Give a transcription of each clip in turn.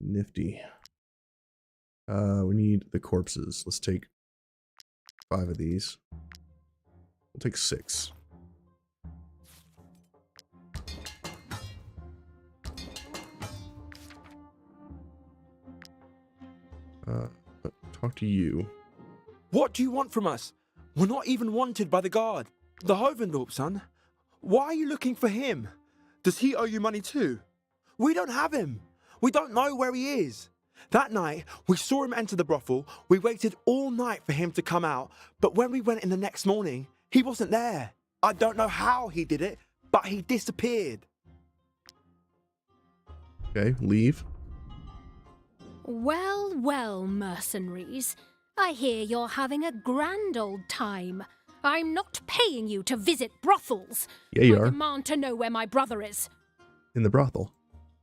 Nifty. We need the corpses. Let's take 5 of these. We'll take 6. Talk to you. What do you want from us? We're not even wanted by the guard. The Hovendorp son? Why are you looking for him? Does he owe you money too? We don't have him. We don't know where he is. That night, we saw him enter the brothel. We waited all night for him to come out, but when we went in the next morning, he wasn't there. I don't know how he did it, but he disappeared. Okay, leave. Well, well, mercenaries. I hear you're having a grand old time. I'm not paying you to visit brothels. Yeah, you are. I demand to know where my brother is. In the brothel.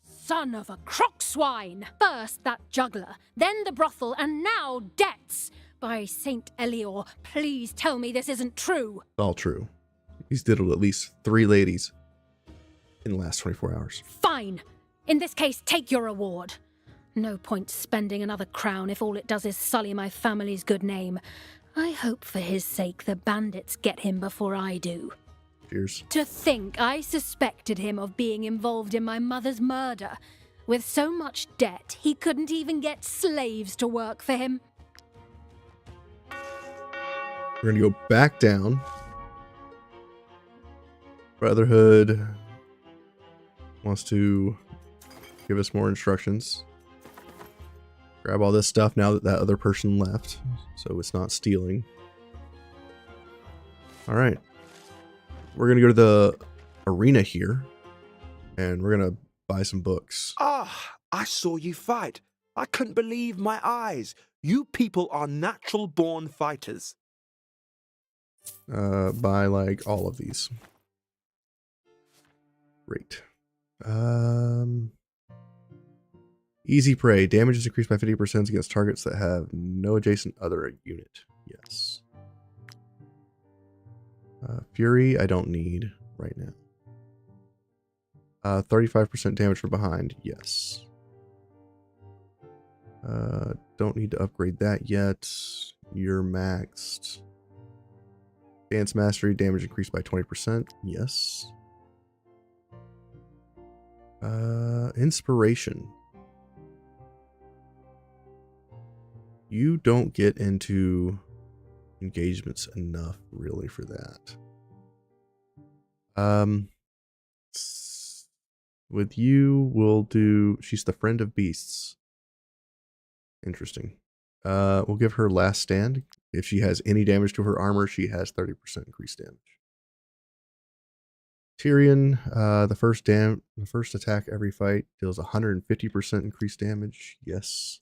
Son of a crock swine! First that juggler, then the brothel, and now debts! By Saint Elior, please tell me this isn't true. All true. He's diddled at least 3 ladies in the last 24 hours. Fine. In this case, take your reward. No point spending another crown if all it does is sully my family's good name. I hope for his sake the bandits get him before I do. Cheers. To think I suspected him of being involved in my mother's murder. With so much debt, he couldn't even get slaves to work for him. We're going to go back down. Brotherhood wants to give us more instructions. Grab all this stuff now that that other person left, so it's not stealing. All right. We're going to go to the arena here, and we're going to buy some books. Ah, I saw you fight. I couldn't believe my eyes. You people are natural-born fighters. Buy, like, all of these. Great. Easy prey. Damage is increased by 50% against targets that have no adjacent other unit. Yes. Fury, I don't need right now. 35% damage from behind. Yes. Don't need to upgrade that yet. You're maxed. Dance Mastery, damage increased by 20%. Yes. Inspiration. You don't get into engagements enough, really, for that. With you, we'll do... She's the friend of beasts. Interesting. We'll give her last stand. If she has any damage to her armor, she has 30% increased damage. Tyrion, the first attack every fight deals 150% increased damage. Yes.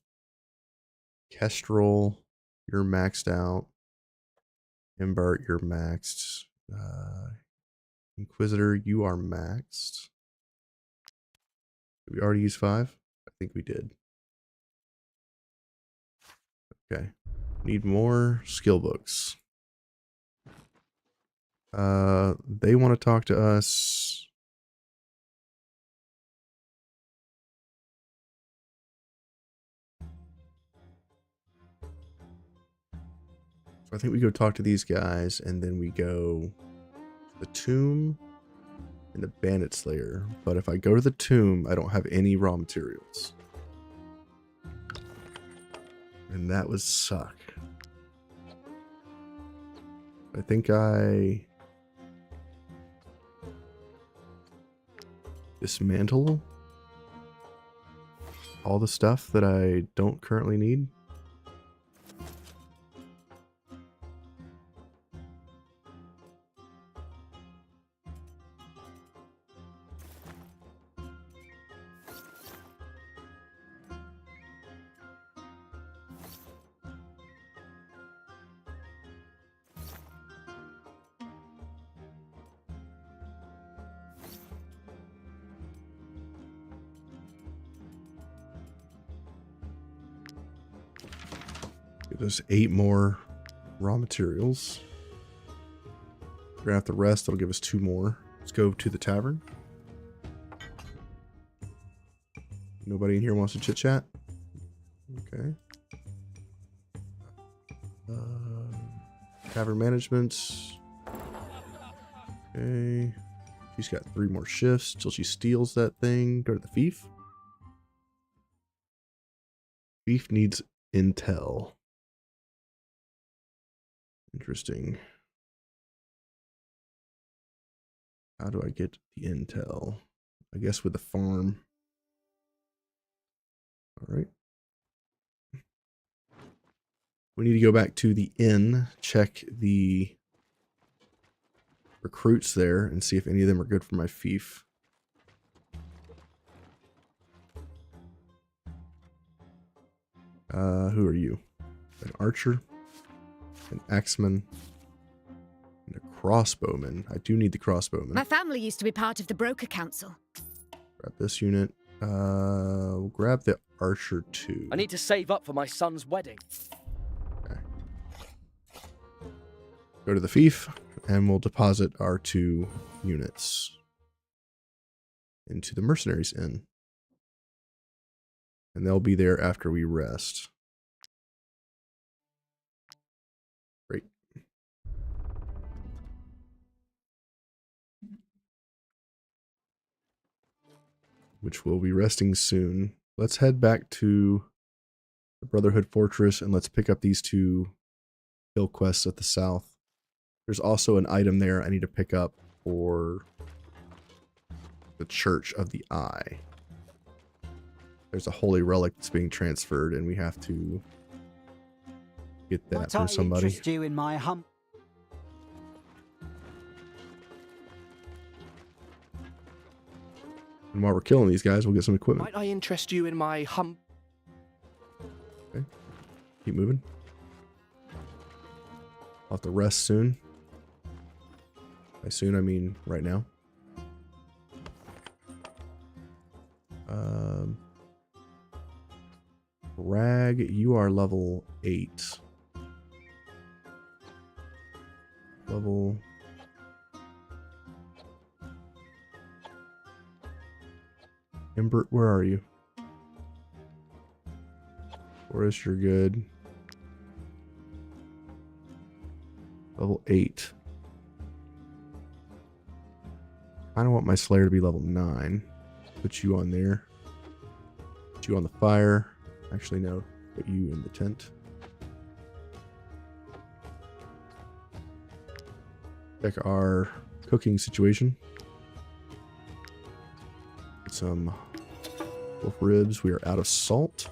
Kestrel, you're maxed out. Imbert, you're maxed. Inquisitor, you are maxed. Did we already use 5? I think we did. Okay. Need more skill books. They want to talk to us. So I think we go talk to these guys, and then we go to the tomb and the bandit slayer. But if I go to the tomb, I don't have any raw materials. And that would suck. I think I dismantle all the stuff that I don't currently need. Give us 8 more raw materials. We're gonna have to rest. That'll give us 2 more. Let's go to the tavern. Nobody in here wants to chit chat? Okay. Tavern management. Okay. She's got 3 more shifts till she steals that thing. Go to the Fief. Fief needs intel. Interesting. How do I get the intel? I guess with the farm. All right. We need to go back to the inn, check the recruits there, and see if any of them are good for my fief. Who are you? An archer, an axeman, and a crossbowman. I do need the crossbowman. My family used to be part of the broker council. Grab this unit. We'll grab the archer too. I need to save up for my son's wedding. Okay. Go to the fief, and we'll deposit our 2 units into the mercenaries inn. And they'll be there after we rest. Great. Which will be resting soon. Let's head back to the Brotherhood Fortress and let's pick up these 2 hill quests at the south. There's also an item there I need to pick up for the Church of the Eye. There's a holy relic that's being transferred, and we have to get that from somebody. Interest you in my And while we're killing these guys, we'll get some equipment. Might I interest you in my Okay. Keep moving. I'll have to rest soon. By soon, I mean right now. Rag, you are level 8. Level... Embert, where are you? Forrest, you're good. Level 8. I don't want my Slayer to be level 9. Put you on there. Put you on the fire. Actually, no. Put you in the tent. Check our cooking situation. Get some wolf ribs. We are out of salt.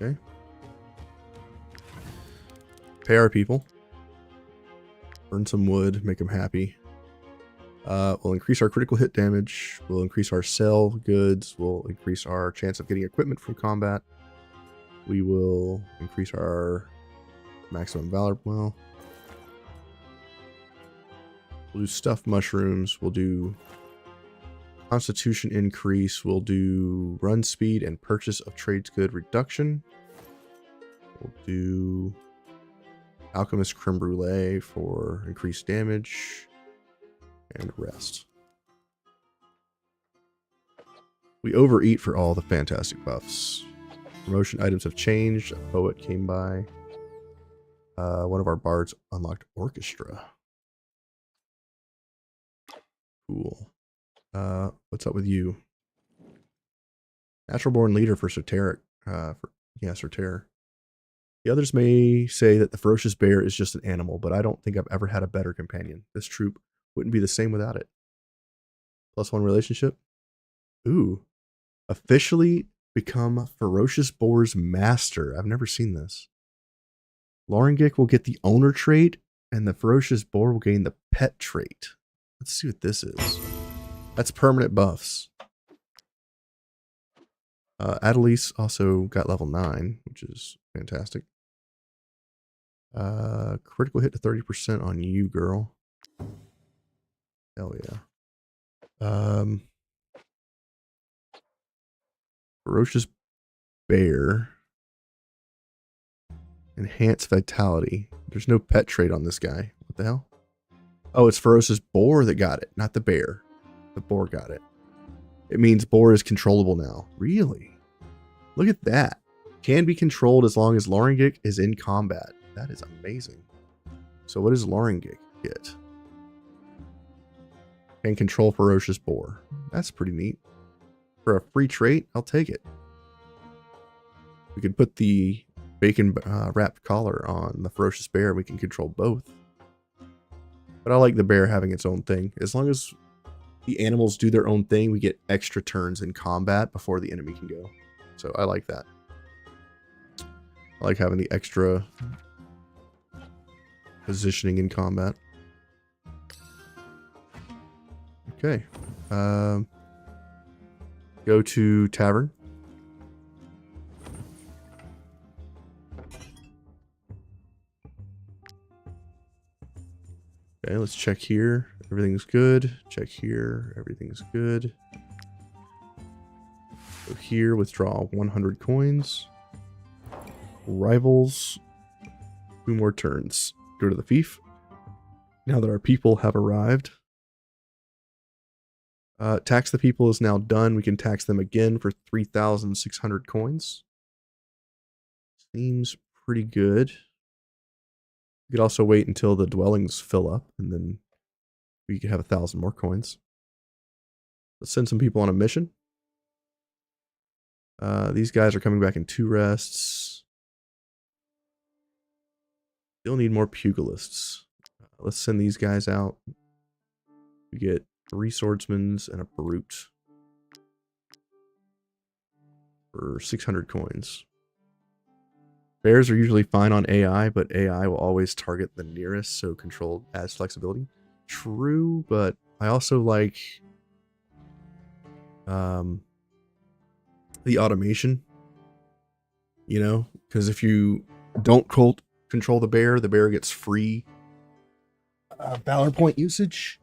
Okay. Pay our people. Burn some wood. Make them happy. We'll increase our critical hit damage. We'll increase our sell goods. We'll increase our chance of getting equipment from combat. We will increase our maximum valor. Well, we'll do stuffed mushrooms. We'll do constitution increase. We'll do run speed and purchase of trades good reduction. We'll do alchemist creme brulee for increased damage. And rest. We overeat for all the fantastic buffs. Promotion items have changed. A poet came by. One of our bards unlocked orchestra. Cool. What's up with you? Natural born leader for Soteric. Soter. The others may say that the ferocious bear is just an animal, but I don't think I've ever had a better companion. This troop wouldn't be the same without it. +1 relationship. Ooh. Officially become Ferocious Boar's master. I've never seen this. Loringik will get the owner trait, and the Ferocious Boar will gain the pet trait. Let's see what this is. That's permanent buffs. Adelice also got level 9, which is fantastic. Critical hit to 30% on you, girl. Hell yeah. Ferocious Bear. Enhanced Vitality. There's no pet trait on this guy. What the hell? Oh, it's Ferocious Boar that got it, not the bear. The boar got it. It means boar is controllable now. Really? Look at that. Can be controlled as long as Lorengik is in combat. That is amazing. So what does Lorengik get? Can control ferocious boar. That's pretty neat. For a free trait, I'll take it. We could put the bacon wrapped collar on the ferocious bear. We can control both. But I like the bear having its own thing. As long as the animals do their own thing, we get extra turns in combat before the enemy can go. So I like that. I like having the extra positioning in combat. Okay. Go to Tavern. Okay, let's check here. Everything's good. Check here. Everything's good. Go here, withdraw 100 coins. Rivals. 2 more turns. Go to the Fief. Now that our people have arrived. Tax the people is now done. We can tax them again for 3,600 coins. Seems pretty good. We could also wait until the dwellings fill up, and then we could have 1,000 more coins. Let's send some people on a mission. These guys are coming back in 2 rests. Still need more pugilists. Let's send these guys out. We get 3 swordsmen and a brute for 600 coins. Bears are usually fine on AI, but AI will always target the nearest, so control adds flexibility. True, but I also like the automation, you know, because if you don't control the bear gets free valor point usage.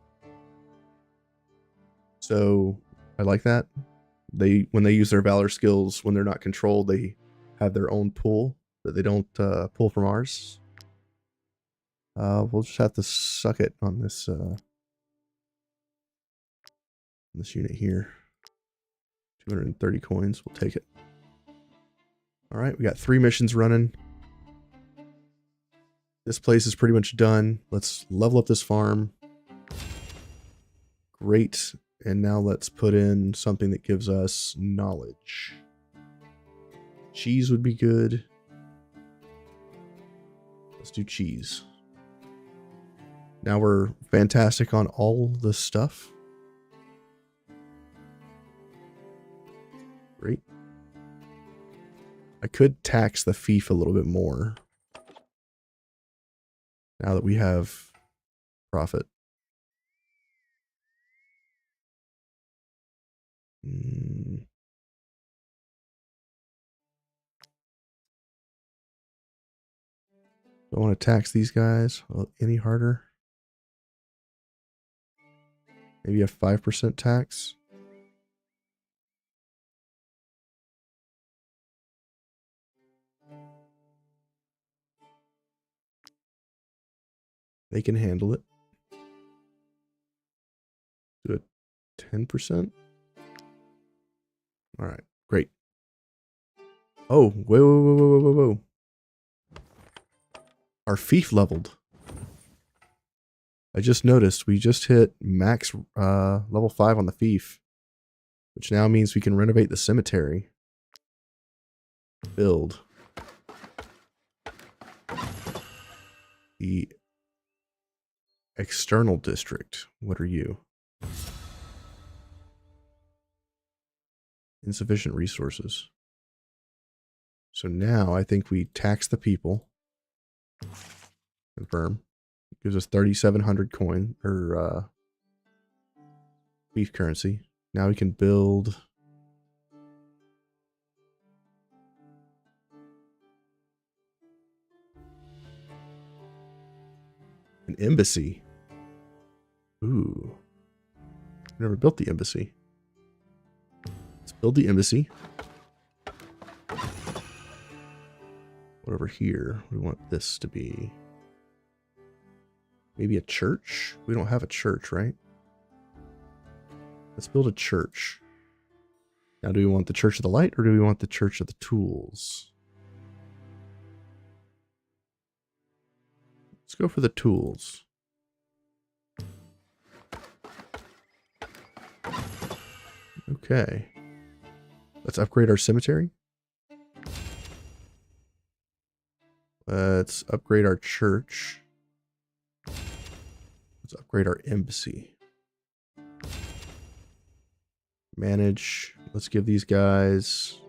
So I like that. When they use their valor skills, when they're not controlled, they have their own pool that they don't pull from ours. We'll just have to suck it on this unit here. 230 coins. We'll take it. All right, we got 3 missions running. This place is pretty much done. Let's level up this farm. Great. And now let's put in something that gives us knowledge. Cheese would be good. Let's do cheese. Now we're fantastic on all the stuff. Great. I could tax the fief a little bit more. Now that we have profit. Don't want to tax these guys any harder. Maybe a 5% tax. They can handle it. Do it 10%. All right, great. Oh, whoa. Our fief leveled. I just noticed we just hit max level 5 on the fief, which now means we can renovate the cemetery. Build. The external district. What are you? Insufficient resources. So now I think we tax the people. Confirm. It gives us 3,700 coin or beef currency. Now we can build an embassy. Ooh. Never built the embassy. Let's build the embassy. What over here? We want this to be maybe a church? We don't have a church, right? Let's build a church. Now, do we want the Church of the Light or do we want the Church of the Tools? Let's go for the tools. Okay. Let's upgrade our cemetery. Let's upgrade our church. Let's upgrade our embassy. Manage. Let's give these guys...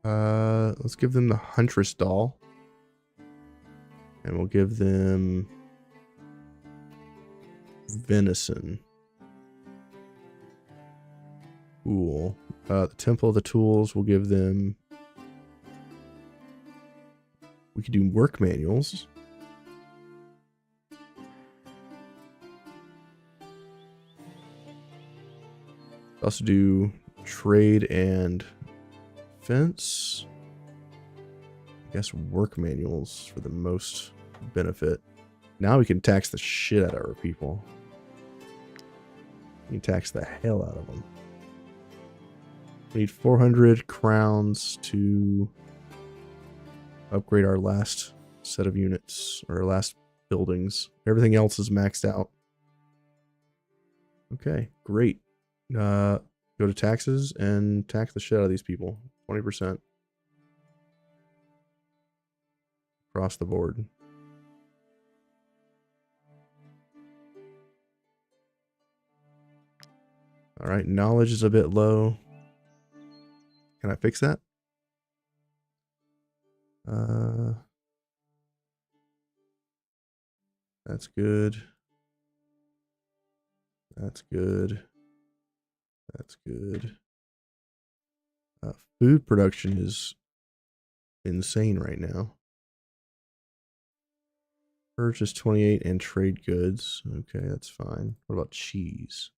let's give them the Huntress doll. And we'll give them venison. Cool. The Temple of the Tools, we'll give them... We could do work manuals. Also do trade and fence. I guess work manuals for the most benefit. Now we can tax the shit out of our people. We can tax the hell out of them. We need 400 crowns to upgrade our last set of units, or our last buildings. Everything else is maxed out. Okay, great. Go to taxes and tax the shit out of these people. 20%. Across the board. Alright, knowledge is a bit low. Can I fix that? That's good. That's good. That's good. Food production is insane right now. Purchase 28 and trade goods. Okay, that's fine. What about cheese?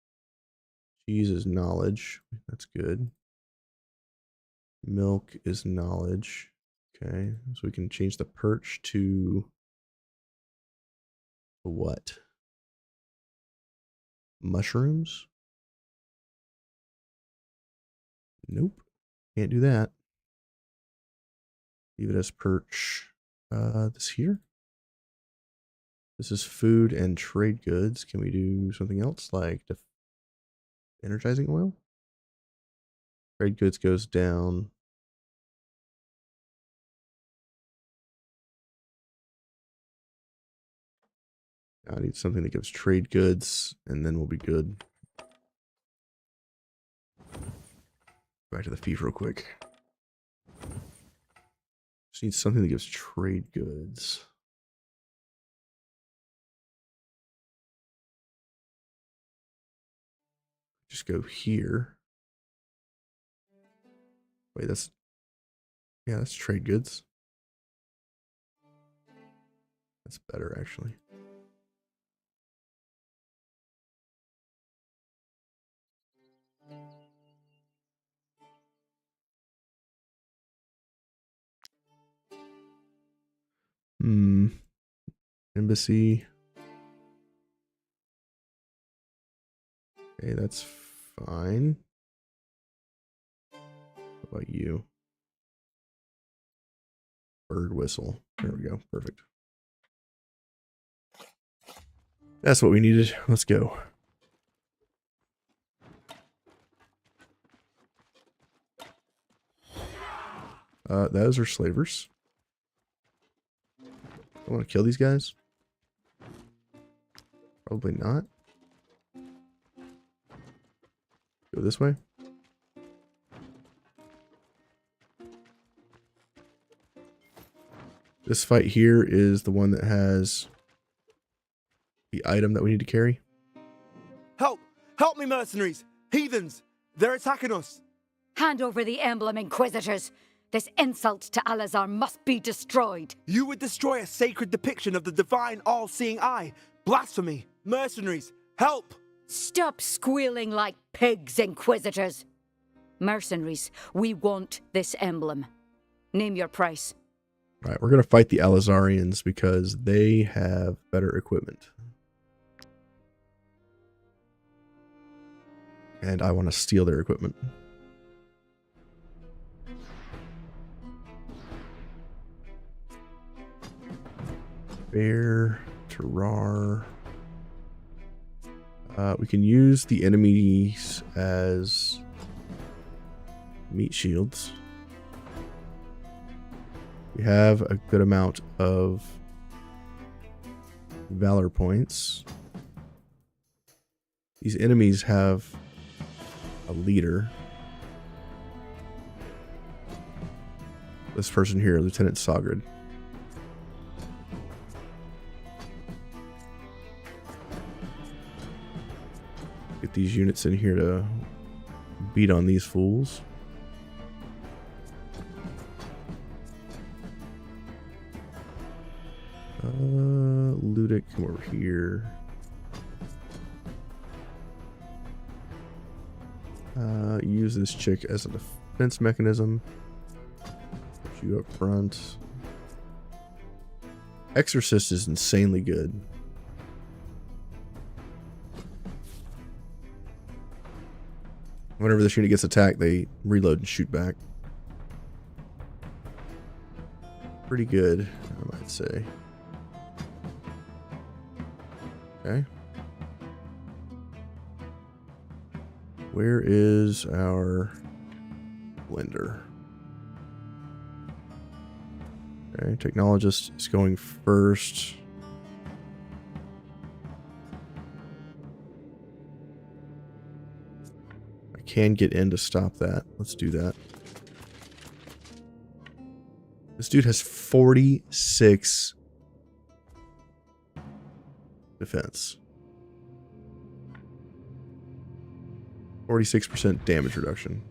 Cheese is knowledge. That's good. Milk is knowledge. Okay, so we can change the perch to what? Mushrooms? Nope. Can't do that. Leave it as perch. This here? This is food and trade goods. Can we do something else like energizing oil? Trade goods goes down. I need something that gives trade goods, and then we'll be good. Back to the Fief real quick. Just need something that gives trade goods. Just go here. Wait, that's... Yeah, that's trade goods. That's better, actually. Embassy. Okay, that's fine. What about you? Bird whistle. There we go. Perfect. That's what we needed. Let's go. Those are slavers. I want to kill these guys. Probably not. Go this way. This fight here is the one that has the item that we need to carry. Help! Help me, mercenaries! Heathens! They're attacking us! Hand over the emblem, Inquisitors. This insult to Alazar must be destroyed. You would destroy a sacred depiction of the divine all-seeing eye. Blasphemy! Mercenaries, help! Stop squealing like pigs, Inquisitors. Mercenaries, we want this emblem. Name your price. All right, we're going to fight the Alazarians because they have better equipment. And I want to steal their equipment. Bear, Terrar. We can use the enemies as meat shields. We have a good amount of valor points. These enemies have a leader. This person here, Lieutenant Sagrid. Get these units in here to beat on these fools. Ludic, come over here. Use this chick as a defense mechanism. Put you up front. Exorcist is insanely good. Whenever this unit gets attacked, they reload and shoot back. Pretty good, I might say. Okay. Where is our blender? Okay, technologist is going first. I can get in to stop that. Let's do that. This dude has 46 defense. 46% damage reduction.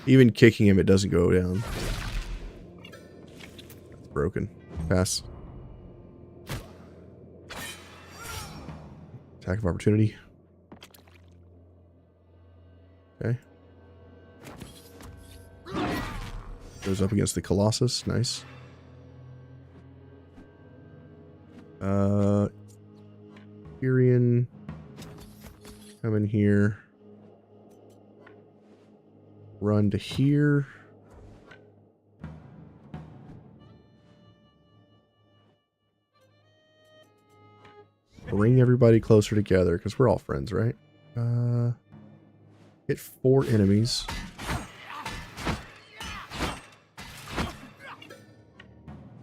Even kicking him, it doesn't go down. That's broken. Pass. Attack of opportunity. Okay. Goes up against the Colossus. Nice. Tyrion. Come in here. Run to here. Bring everybody closer together because we're all friends, right? Hit 4 enemies.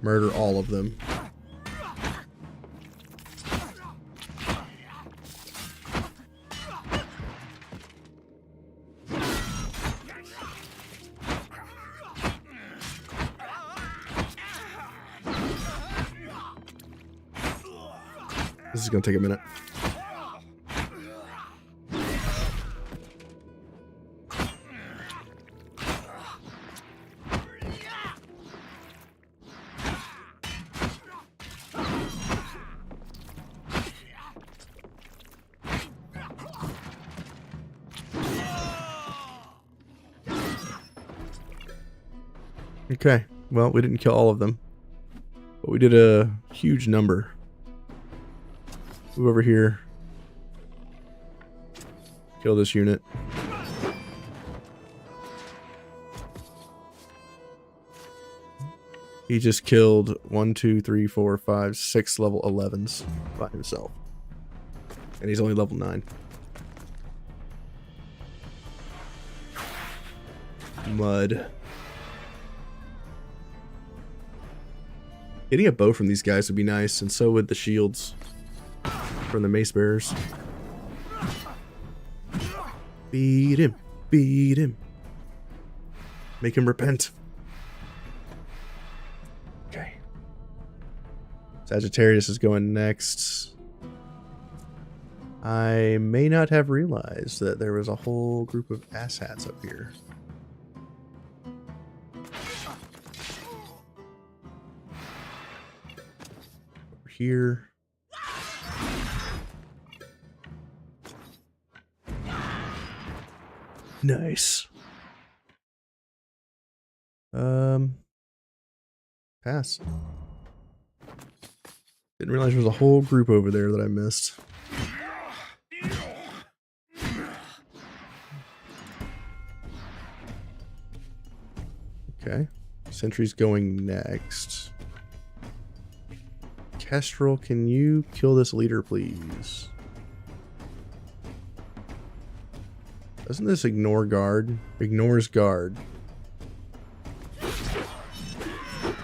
Murder all of them. This is going to take a minute. Okay, well, we didn't kill all of them, but we did a huge number. Move over here. Kill this unit. He just killed 1, 2, 3, 4, 5, 6 level 11s by himself. And he's only level 9. Mud. Getting a bow from these guys would be nice, and so would the shields from the mace bearers. Beat him. Beat him. Make him repent. Okay. Sagittarius is going next. I may not have realized that there was a whole group of asshats up here. Over here. Nice. Pass. Didn't realize there was a whole group over there that I missed. Okay. Sentry's going next. Kestrel, can you kill this leader, please? Doesn't this ignore guard? Ignores guard.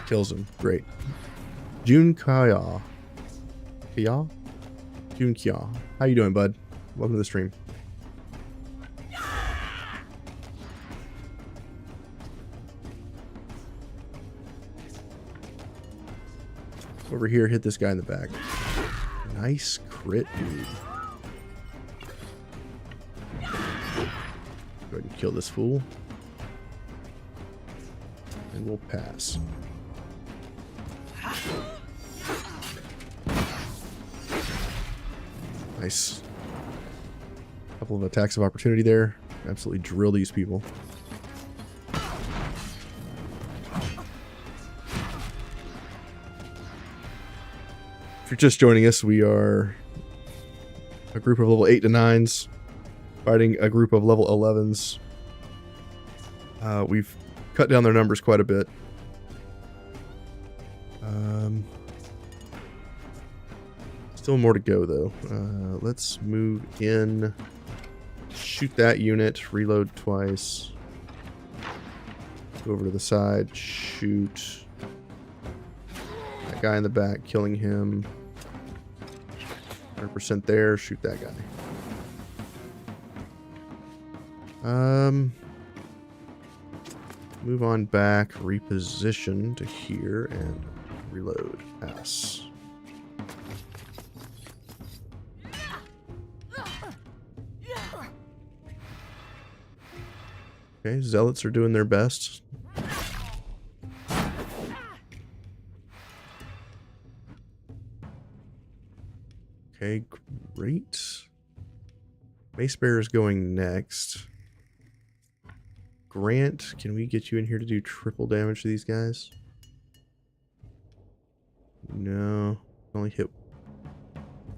Kills him. Great. Jun Kya. Kya? Jun Kya. How you doing, bud? Welcome to the stream. Over here, hit this guy in the back. Nice crit, dude. Go ahead and kill this fool. And we'll pass. Nice. Couple of attacks of opportunity there. Absolutely drill these people. If you're just joining us, we are a group of level 8 to 9s fighting a group of level 11s. We've cut down their numbers quite a bit. Still more to go, though. Let's move in. Shoot that unit. Reload twice. Go over to the side. Shoot that guy in the back. Killing him. 100% there. Shoot that guy. Move on back. Reposition to here. And reload. Pass. Okay, zealots are doing their best. Okay, great. Mace Bearer's going next. Grant, can we get you in here to do triple damage to these guys? No, only hit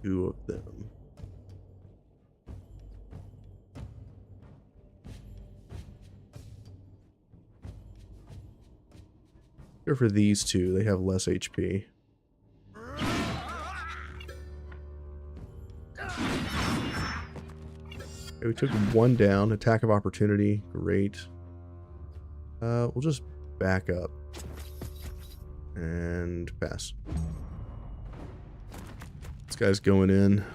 2 of them. Go for these two, they have less HP. Okay, we took 1 down. Attack of opportunity. Great. We'll just back up. And pass. This guy's going in.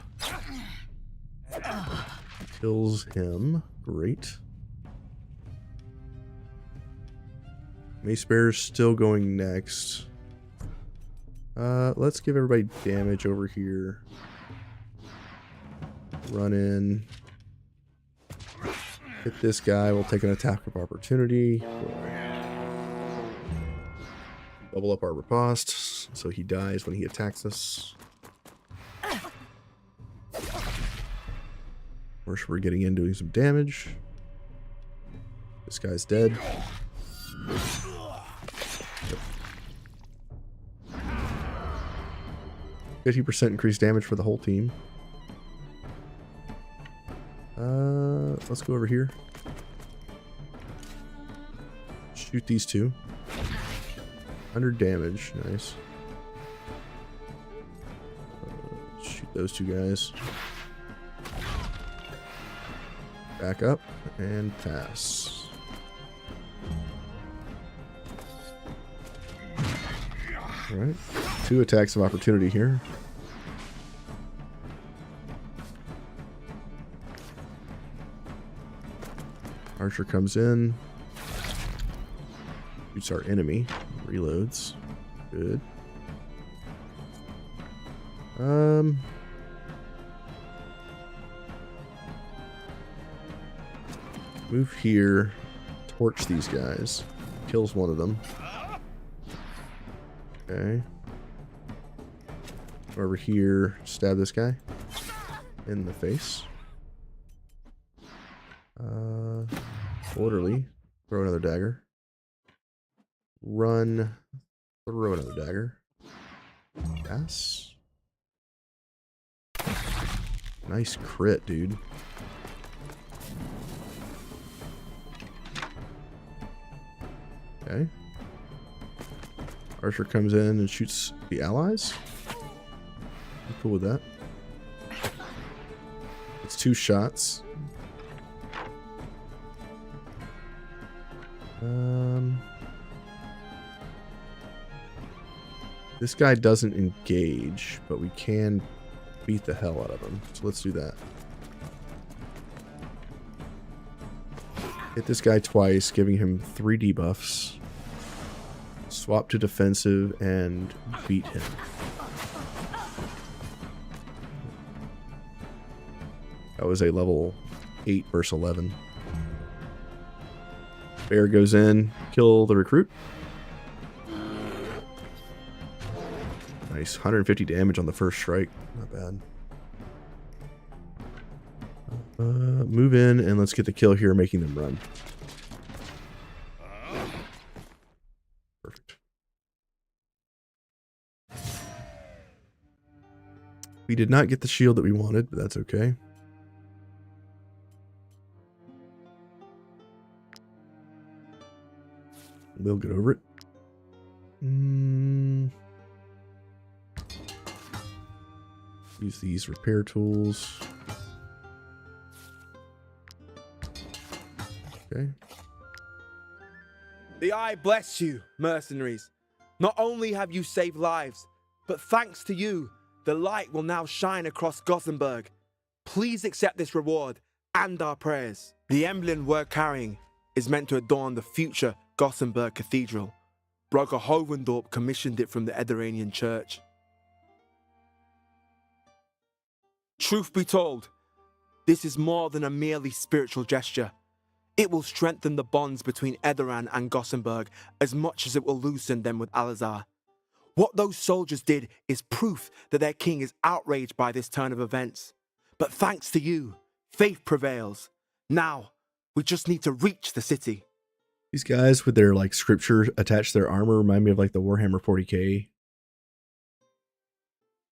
Kills him. Great. Mace Bearer's still going next. Let's give everybody damage over here. Run in. Hit this guy. We'll take an attack of opportunity. Double up our riposte, so he dies when he attacks us. First, we're getting in doing some damage. This guy's dead. Yep. 50% increased damage for the whole team. Let's go over here. Shoot these two. 100 damage. Nice. Shoot those two guys. Back up and pass. Alright. 2 attacks of opportunity here. Archer comes in. Shoots our enemy. Reloads. Good. Move here. Torch these guys. Kills one of them. Okay. Over here. Stab this guy. In the face. Orderly. Throw another dagger. Run. Throw another dagger. Pass. Nice crit, dude. Okay. Archer comes in and shoots the allies. I'm cool with that. It's 2 shots. This guy doesn't engage, but we can beat the hell out of him. So let's do that. Hit this guy twice, giving him 3 debuffs. Swap to defensive and beat him. That was a level 8 versus 11. Bear goes in, kill the recruit. Nice, 150 damage on the first strike. Not bad. Move in and let's get the kill here, making them run. Perfect. We did not get the shield that we wanted, but that's okay. We'll get over it. Use these repair tools. Okay. The eye bless you, mercenaries. Not only have you saved lives, but thanks to you, the light will now shine across Gothenburg. Please accept this reward and our prayers. The emblem we're carrying is meant to adorn the future Gothenburg Cathedral. Brother Hovendorp commissioned it from the Alazarian Church. Truth be told, this is more than a merely spiritual gesture. It will strengthen the bonds between Edoran and Gothenburg as much as it will loosen them with Alazar. What those soldiers did is proof that their king is outraged by this turn of events. But thanks to you, faith prevails. Now, we just need to reach the city. These guys with their like scripture attached to their armor remind me of like the Warhammer 40k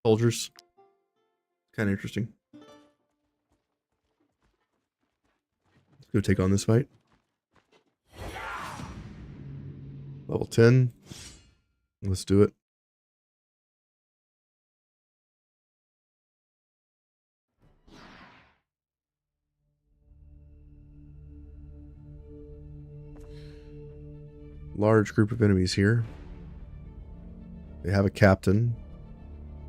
soldiers. Kind of interesting. Let's go take on this fight. Level 10. Let's do it. Large group of enemies here. They have a captain.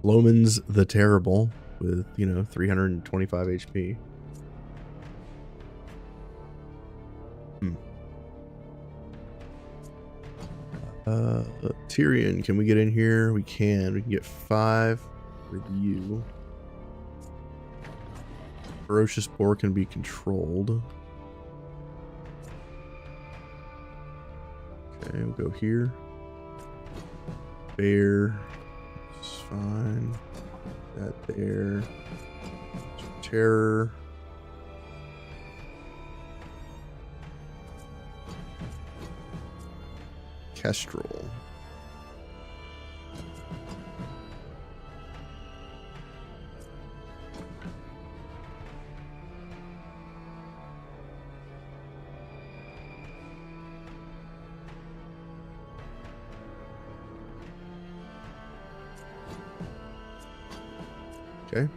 Loman's the Terrible with, 325 HP. Tyrion, can we get in here? We can. We can get 5 with you. Ferocious Boar can be controlled. Okay, we'll go here. Bear. It's fine. That there. Terror. Kestrel. Okay.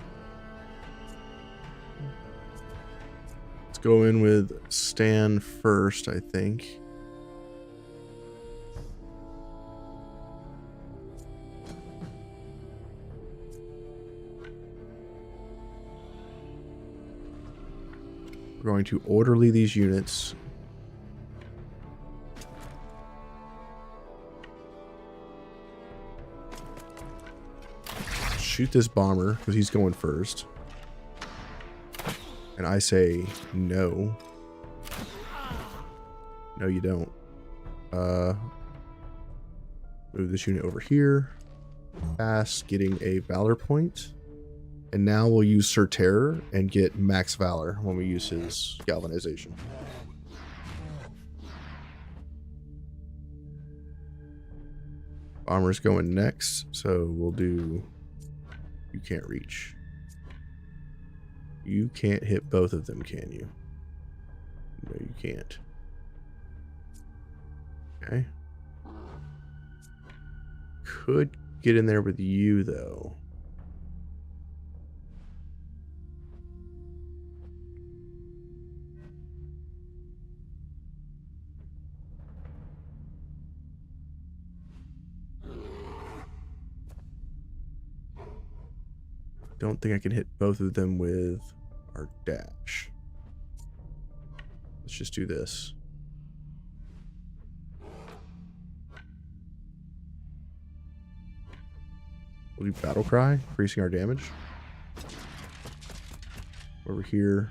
Let's go in with Stan first, I think. We're going to orderly these units. Shoot this bomber because he's going first. And I say no. No, you don't. Move this unit over here. Pass, getting a valor point. And now we'll use Sir Terror and get max valor when we use his galvanization. Bomber's going next, so we'll do... You can't reach. You can't hit both of them, can you? No, you can't. Okay. could get in there with you, though. Don't think I can hit both of them with our dash. Let's just do this. We'll do Battle Cry, increasing our damage. Over here.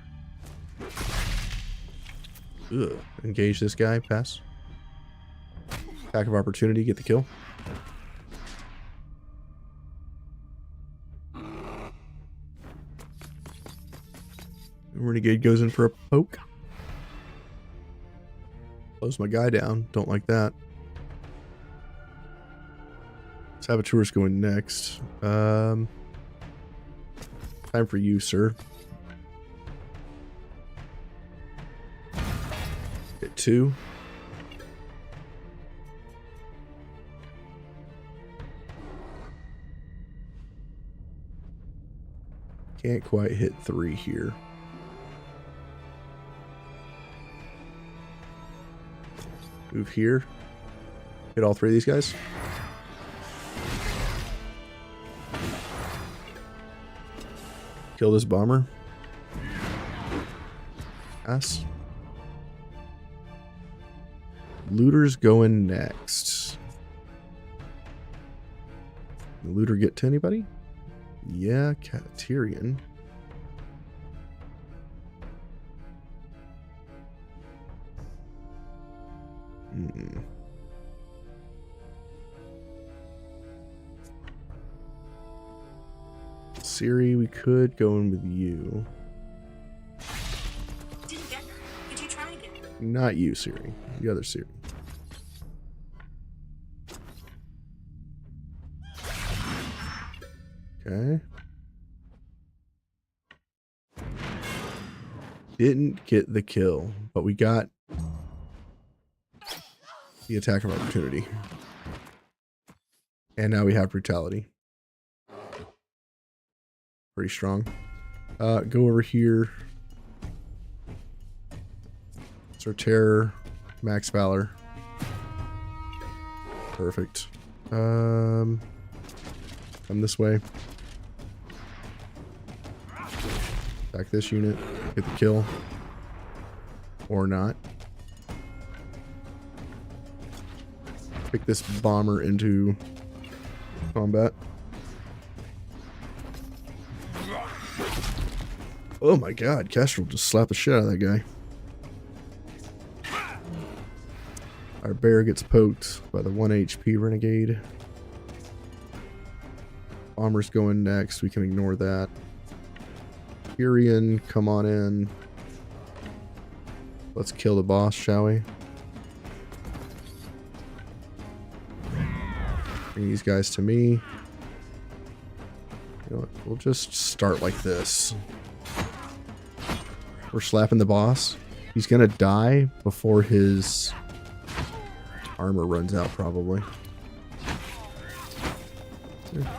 Ugh. Engage this guy, pass. Attack of opportunity, get the kill. Renegade goes in for a poke. Close my guy down. Don't like that. Saboteur's going next. Time for you, sir. Get 2. Can't quite hit 3 here. Move here. Hit all 3 of these guys. Kill this bomber. Pass. Looter's going next. The looter get to anybody? Yeah, Caterian. Siri, we could go in with you. Didn't get her. Could you try again? Not you, Siri. The other Siri. Okay. Didn't get the kill, but we got the attack of opportunity. And now we have brutality. Pretty strong. Go over here. Sir Terror, Max Valor. Perfect. Come this way. Attack this unit. Get the kill. Or not. Pick this bomber into combat. Oh my god, Kestrel just slapped the shit out of that guy. Our bear gets poked by the 1 HP renegade. Bomber's going next, we can ignore that. Tyrion, come on in. Let's kill the boss, shall we? Bring these guys to me. You know what? We'll just start like this. We're slapping the boss. He's gonna die before his armor runs out, probably.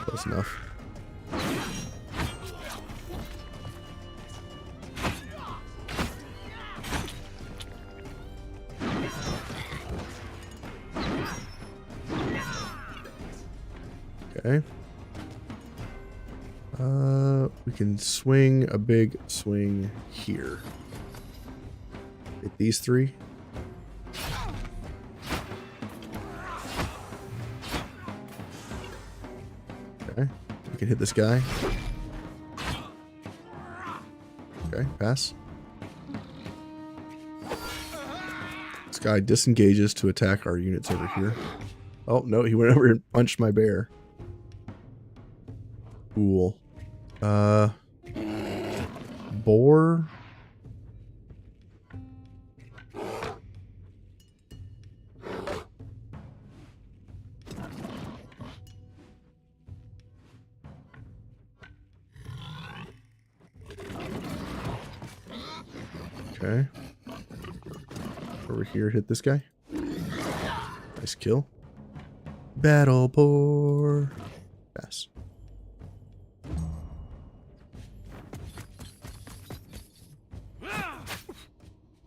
Close enough. Okay. We can swing a big swing here. Hit these 3. Okay. We can hit this guy. Okay, pass. This guy disengages to attack our units over here. Oh, no, he went over and punched my bear. Cool. Boar. Okay. Over here, hit this guy. Nice kill. Battle boar. Pass.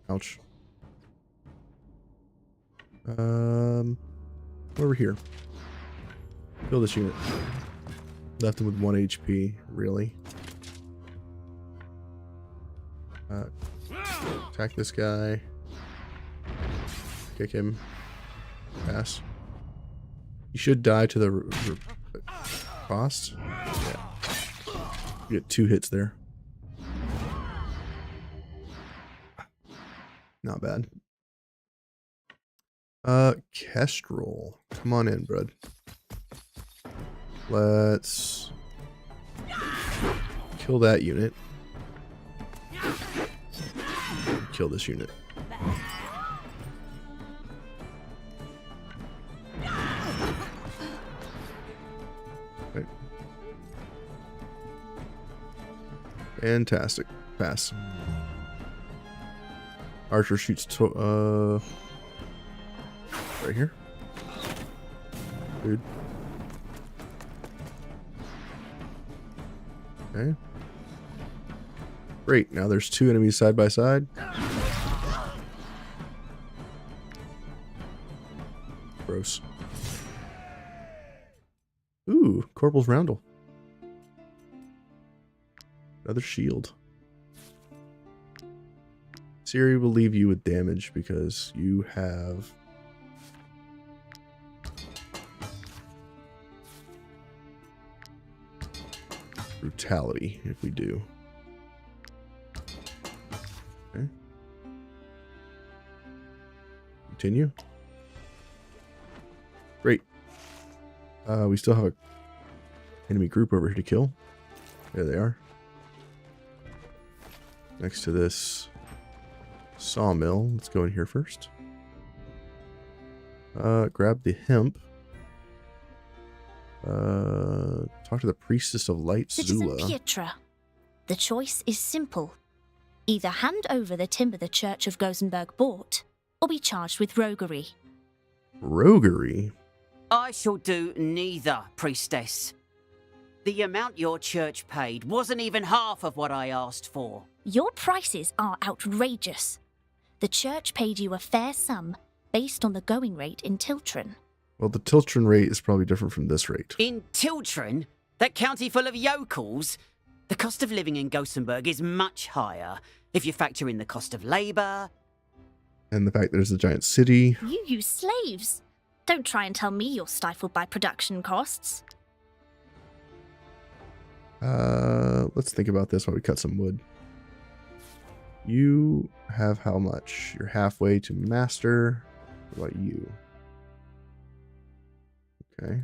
Ouch. Over here. Kill this unit. Left him with 1 HP, really. Attack this guy. Kick him. Pass. You should die to the cost. Yeah. You get 2 hits there. Not bad. Kestrel. Come on in, bud. Let's kill that unit. Kill this unit. Right. Fantastic. Pass. Archer shoots right here. Dude. Okay. Great. Now there's 2 enemies side by side. Gross. Ooh, Corporal's Roundel. Another shield. Siri will leave you with damage because you have brutality if we do. Okay. Continue. Great. We still have a enemy group over here to kill. There they are. Next to this sawmill. Let's go in here first. Grab the hemp. Talk to the Priestess of Light, Citizen Zula. Pietra, the choice is simple. Either hand over the timber the Church of Gothenburg bought, or be charged with roguery. Roguery? I shall do neither, priestess. The amount your church paid wasn't even half of what I asked for. Your prices are outrageous. The church paid you a fair sum based on the going rate in Tiltron. Well, the Tiltron rate is probably different from this rate. In Tiltron, that county full of yokels, the cost of living in Gothenburg is much higher if you factor in the cost of labour. And the fact that there's a giant city. You use slaves. Don't try and tell me you're stifled by production costs. Let's think about this while we cut some wood. You have how much? You're halfway to master. What about you? Okay.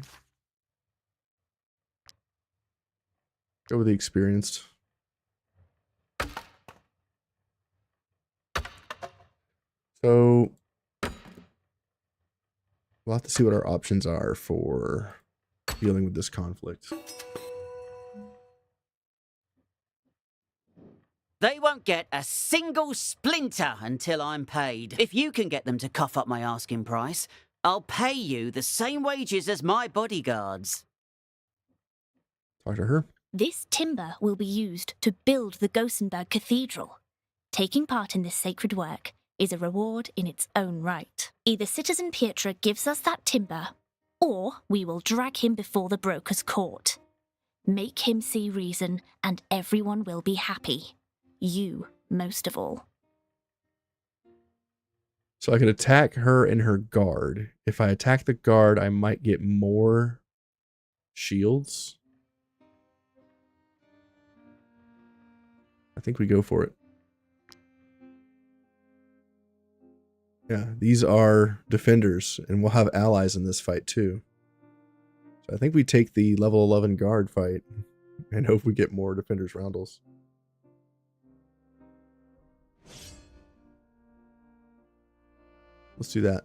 Go with the experienced. So we'll have to see what our options are for dealing with this conflict. They won't get a single splinter until I'm paid. If you can get them to cough up my asking price, I'll pay you the same wages as my bodyguards. Talk to her. This timber will be used to build the Gothenburg Cathedral. Taking part in this sacred work is a reward in its own right. Either Citizen Pietra gives us that timber, or we will drag him before the broker's court. Make him see reason, and everyone will be happy. You, most of all. So I could attack her and her guard. If I attack the guard, I might get more shields. I think we go for it. Yeah, these are defenders, and we'll have allies in this fight too. So I think we take the level 11 guard fight and hope we get more defenders roundels. Let's do that.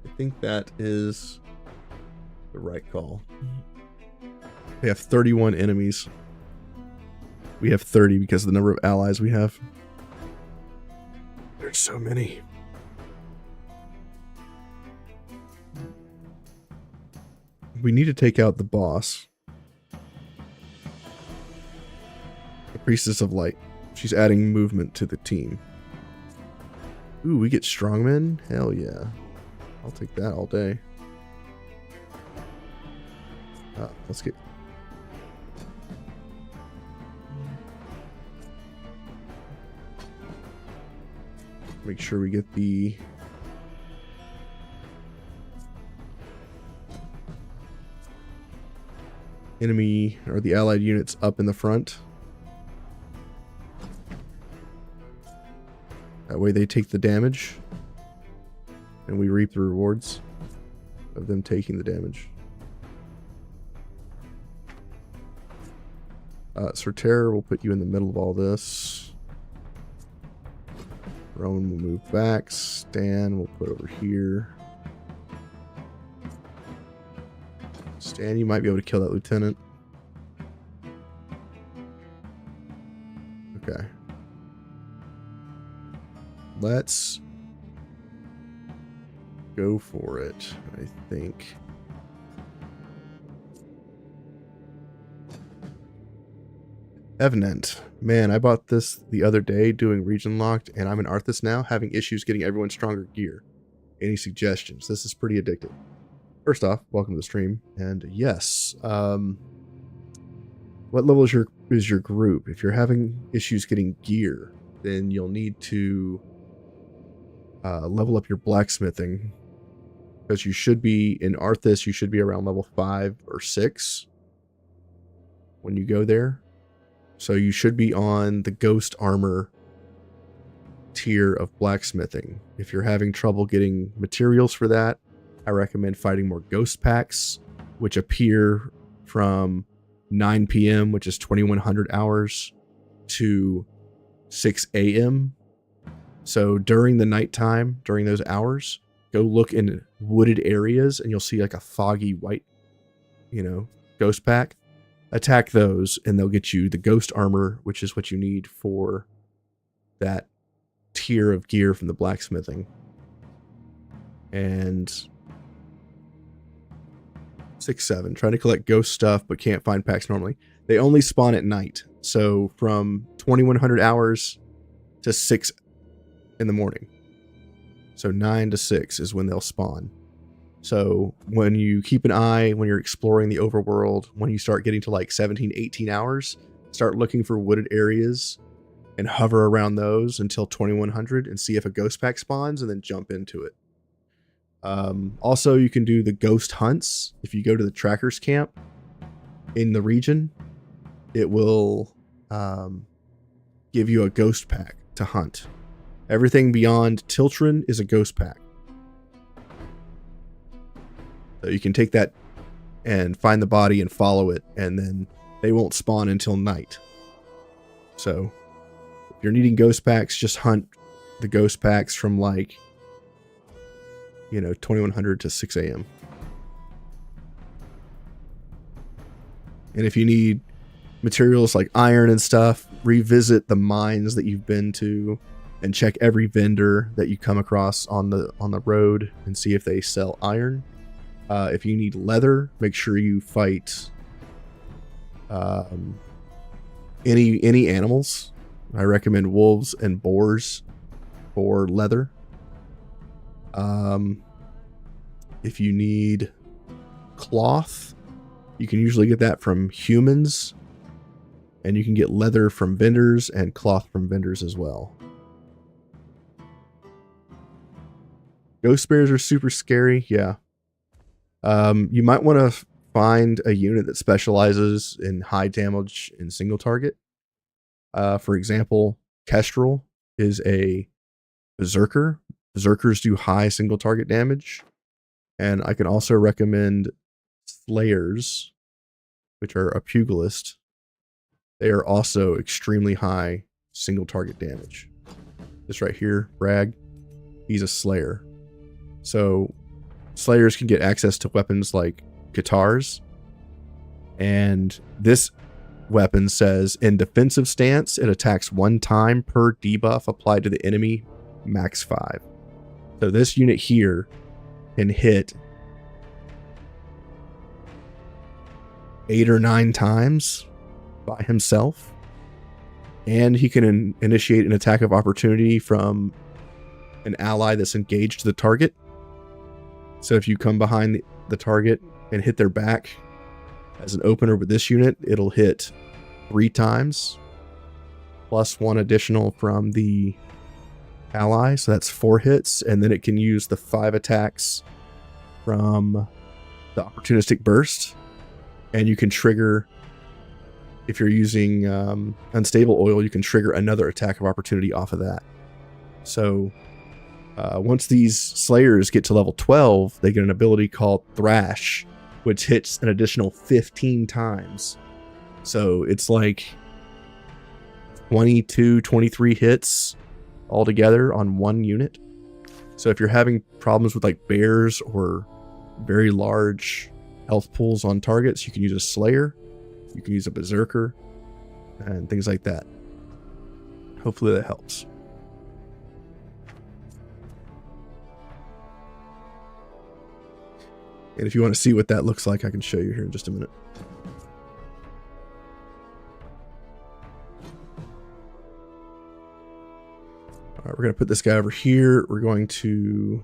I think that is the right call. We have 31 enemies. We have 30 because of the number of allies we have. There's so many. We need to take out the boss. The Priestess of Light. She's adding movement to the team. Ooh, we get strongmen? Hell yeah. I'll take that all day. Let's get... Make sure we get the... enemy or the allied units up in the front. That way they take the damage and we reap the rewards of them taking the damage. Sorterra will put you in the middle of all this. Rowan will move back. Stan will put over here. Stan, you might be able to kill that lieutenant. Okay. Let's go for it, I think. Evenant. Man, I bought this the other day doing region locked, and I'm in Arthas now, having issues getting everyone stronger gear. Any suggestions? This is pretty addictive. First off, welcome to the stream. And yes, what level is your group? If you're having issues getting gear, then you'll need to level up your blacksmithing, because you should be in Arthas. You should be around level 5 or 6 when you go there. So you should be on the ghost armor tier of blacksmithing. If you're having trouble getting materials for that, I recommend fighting more ghost packs, which appear from 9 p.m., which is 2100 hours, to 6 a.m. So during the nighttime, during those hours, go look in wooded areas and you'll see like a foggy white, ghost pack. Attack those and they'll get you the ghost armor, which is what you need for that tier of gear from the blacksmithing. And 6-7, trying to collect ghost stuff but can't find packs normally. They only spawn at night, so from 2100 hours to 6 in the morning. So 9 to 6 is when they'll spawn. So when you keep an eye, when you're exploring the overworld, when you start getting to like 17, 18 hours, start looking for wooded areas and hover around those until 2100 and see if a ghost pack spawns and then jump into it. Also, you can do the ghost hunts. If you go to the trackers camp in the region, it will give you a ghost pack to hunt. Everything beyond Tiltrin is a ghost pack. So you can take that and find the body and follow it, and then they won't spawn until night. So if you're needing ghost packs, just hunt the ghost packs from like 2100 to 6 a.m. And if you need materials like iron and stuff, revisit the mines that you've been to and check every vendor that you come across on the road and see if they sell iron. If you need leather, make sure you fight any animals. I recommend wolves and boars for leather. If you need cloth, you can usually get that from humans, and you can get leather from vendors and cloth from vendors as well. Ghost bears are super scary, yeah. You might want to find a unit that specializes in high damage and single target. For example, Kestrel is a berserker. Berserkers do high single target damage. And I can also recommend Slayers, which are a Pugilist. They are also extremely high single target damage. This right here, Bragg, he's a Slayer. So Slayers can get access to weapons like guitars. And this weapon says, in defensive stance, it attacks 1 time per debuff applied to the enemy max 5. So this unit here can hit 8 or 9 times by himself, and he can initiate an attack of opportunity from an ally that's engaged the target. So if you come behind the target and hit their back as an opener with this unit, it'll hit 3 times plus 1 additional from the ally, so that's 4 hits, and then it can use the 5 attacks from the opportunistic burst, and you can trigger, if you're using unstable oil, you can trigger another attack of opportunity off of that. So once these slayers get to level 12, they get an ability called Thrash, which hits an additional 15 times. So it's like 22, 23 hits altogether on one unit. So if you're having problems with like bears or very large health pools on targets, you can use a Slayer, you can use a Berserker, and things like that. Hopefully that helps. And if you want to see what that looks like, I can show you here in just a minute. All right, we're going to put this guy over here. We're going to...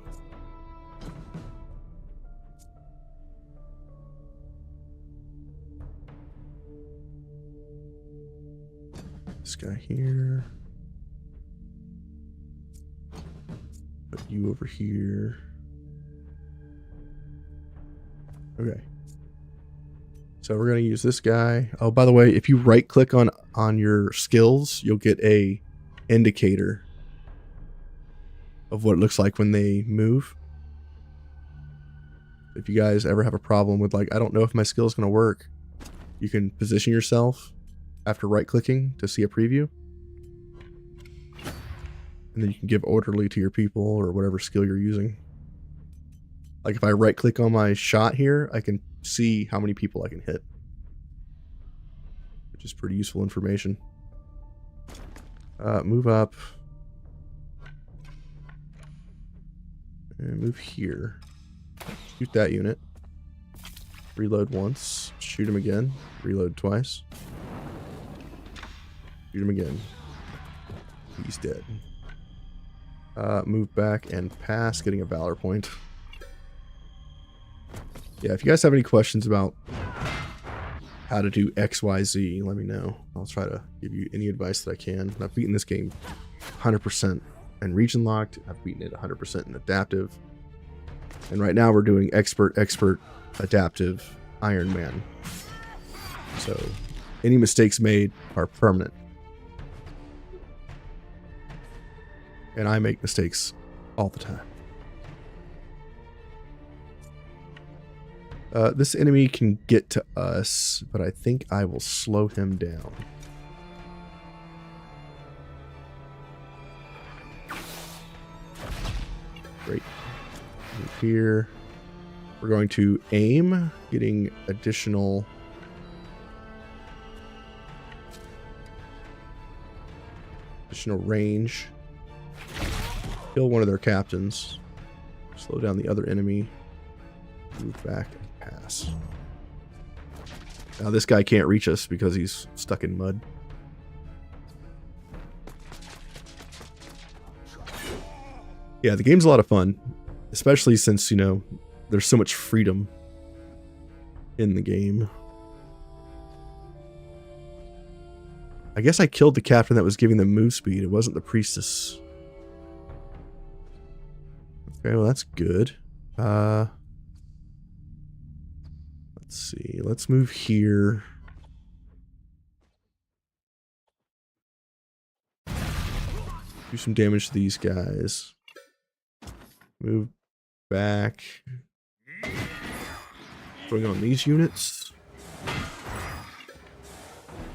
this guy here. Put you over here. Okay. So we're going to use this guy. Oh, by the way, if you right click on your skills, you'll get a indicator of what it looks like when they move. If you guys ever have a problem with like, I don't know if my skill is going to work, you can position yourself after right clicking to see a preview. And then you can give orderly to your people or whatever skill you're using. Like if I right click on my shot here, I can see how many people I can hit, which is pretty useful information. Move up. And move here. Shoot that unit. Reload once. Shoot him again. Reload twice. Shoot him again. He's dead. Move back and pass, getting a valor point. Yeah, if you guys have any questions about how to do XYZ, let me know. I'll try to give you any advice that I can. I've beaten this game 100% in region locked. I've beaten it 100% in adaptive. And right now we're doing expert, adaptive Ironman. So any mistakes made are permanent. And I make mistakes all the time. This enemy can get to us, but I think I will slow him down. Great. Move here. We're going to aim, getting additional range. Kill one of their captains. Slow down the other enemy. Move back and pass. Now this guy can't reach us because he's stuck in mud. Yeah, the game's a lot of fun, especially since, you know, there's so much freedom in the game. I guess I killed the captain that was giving them move speed. It wasn't the priestess. Okay, well that's good. Let's see. Let's move here. Do some damage to these guys. Move back. Bring on these units.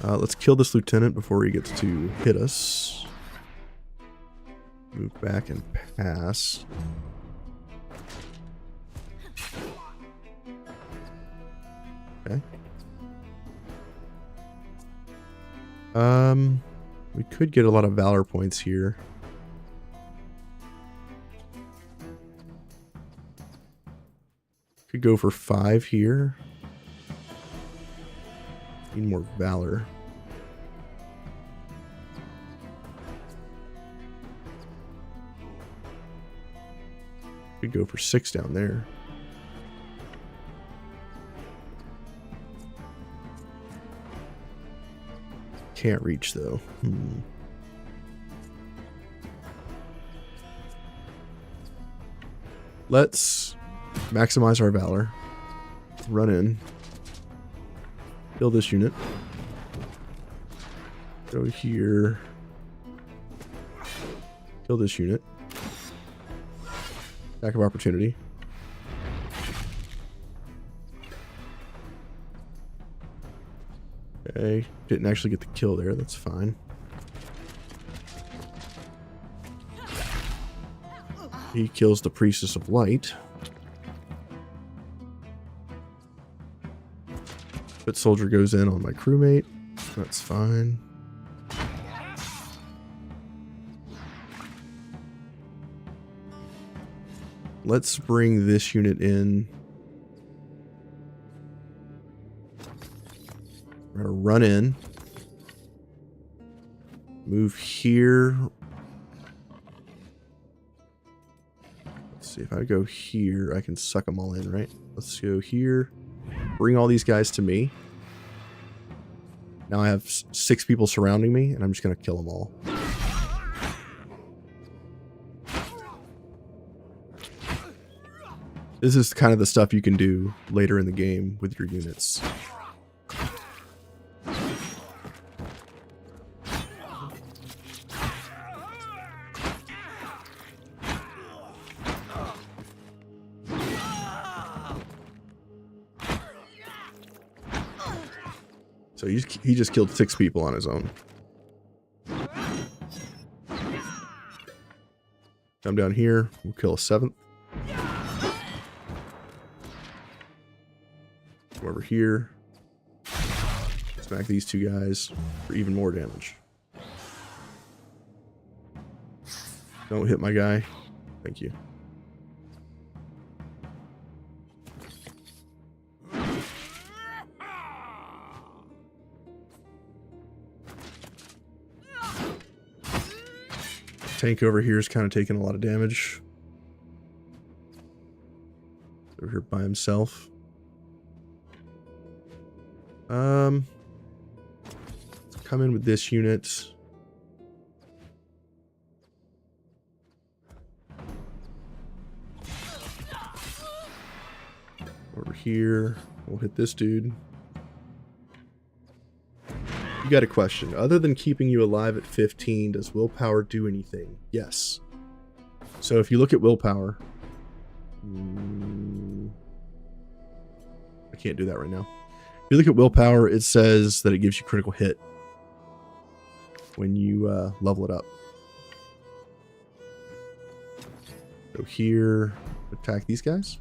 Let's kill this lieutenant before he gets to hit us. Move back and pass. Okay. We could get a lot of valor points here. Could go for 5 here. Need more valor. Could go for 6 down there. Can't reach though. Let's maximize our valor. Run in. Kill this unit. Go here. Kill this unit. Attack of opportunity. Okay, didn't actually get the kill there, that's fine. He kills the Priestess of Light. Foot soldier goes in on my crewmate, that's fine. Let's bring this unit in. We're gonna run in. Move here. Let's see, if I go here, I can suck them all in, right? Let's go here. Bring all these guys to me. Now I have 6 people surrounding me, and I'm just gonna kill them all. This is kind of the stuff you can do later in the game with your units. So he just killed 6 people on his own. Come down here, we'll kill a 7th. Come over here. Smack these 2 guys for even more damage. Don't hit my guy. Thank you. Tank over here is kind of taking a lot of damage. Over here by himself. Come in with this unit. Over here, we'll hit this dude. You got a question. Other than keeping you alive at 15, does willpower do anything? Yes. So if you look at willpower... I can't do that right now. If you look at willpower, it says that it gives you critical hit when you level it up. Go here, attack these guys.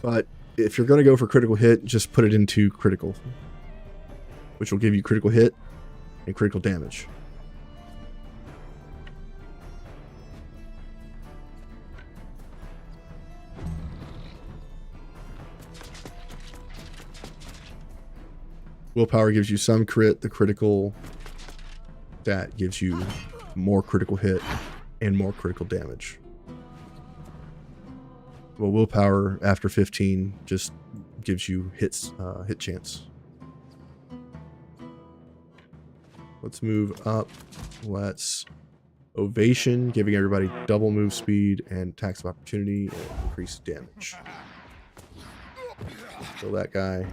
But if you're going to go for critical hit, just put it into critical, which will give you critical hit and critical damage. Willpower gives you some crit. The critical stat gives you more critical hit and more critical damage. Well, willpower after 15 just gives you hit chance. Let's move up. Let's ovation, giving everybody double move speed and attacks of opportunity and increased damage. Kill that guy.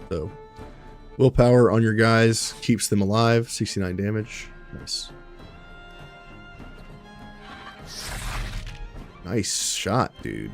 So, willpower on your guys keeps them alive. 69 damage. Nice. Nice shot, dude.